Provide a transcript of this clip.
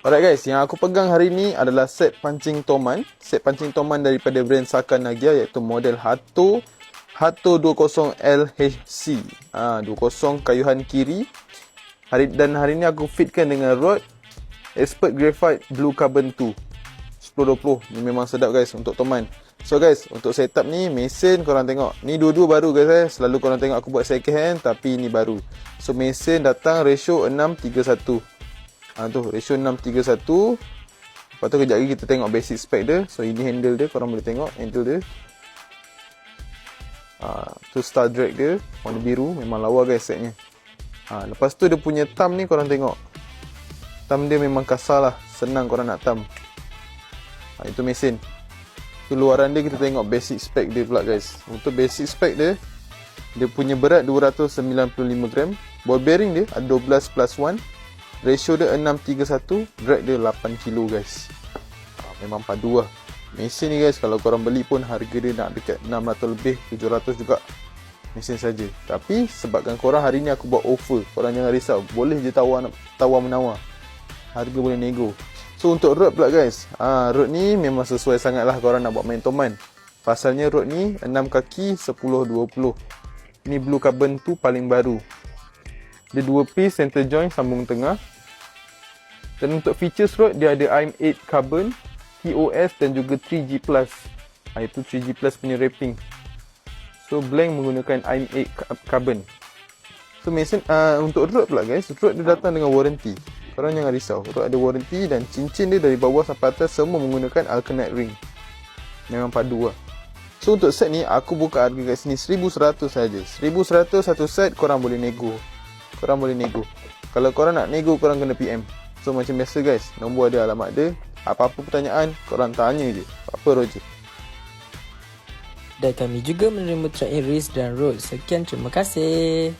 Alright guys, yang aku pegang hari ni adalah set pancing toman. Set pancing toman daripada brand Saka Nagia, iaitu model Hato 20LHC. 20 kayuhan kiri. Hari ni aku fitkan dengan rod Expert Graphite Blue Carbon 2 1020. Ni memang sedap guys untuk toman. So guys, untuk setup ni mesin korang tengok. Ni dua-dua baru guys. Selalu korang tengok aku buat second hand, tapi ni baru. So mesin datang ratio 6:1. Tu ratio 6:1. Lepas tu kejap lagi kita tengok basic spec dia. So ini handle dia, korang boleh tengok handle dia. Tu star drag dia warna biru, memang lawa guys setnya. Lepas tu dia punya thumb ni korang tengok. Thumb dia memang kasar lah, senang korang nak thumb. Itu mesin. Tu luaran dia, kita tengok basic spec dia pula guys. Untuk basic spec dia, dia punya berat 295 gram. Ball bearing dia ada 12+1. Ratio dia 6:1. Drag dia 8 kg guys. Memang padu lah. Mesin ni guys, kalau korang beli pun harga dia nak dekat 600 lebih, 700 juga. Mesin saja. Tapi sebabkan korang hari ni aku buat offer, korang jangan risau. Boleh je tawar-menawar. Harga boleh nego. So untuk rod pula guys, rod ni memang sesuai sangat lah korang nak buat main toman. Pasalnya rod ni 6 kaki 10-20. Ni Blue Carbon 2 paling baru. Dia 2 piece center joint sambung tengah. Dan untuk features rod, dia ada IM8 carbon, TOS dan juga 3G+. Itu 3G+ punya wrapping. So blank menggunakan IM8 carbon. So mesin untuk rod pula guys, rod dia datang dengan warranty. Korang jangan risau, rod ada warranty dan cincin dia dari bawah sampai atas semua menggunakan Alkanite ring. Memang padu lah. So untuk set ni aku buka harga kat sini 1100 saja. 1100 satu set, korang boleh nego. Kalau korang nak nego, korang kena PM. So macam biasa guys, nombor ada, alamat ada. Apa-apa pertanyaan, korang tanya je. Apa Roger? Dan kami juga menerima track and race dan road. Sekian, terima kasih.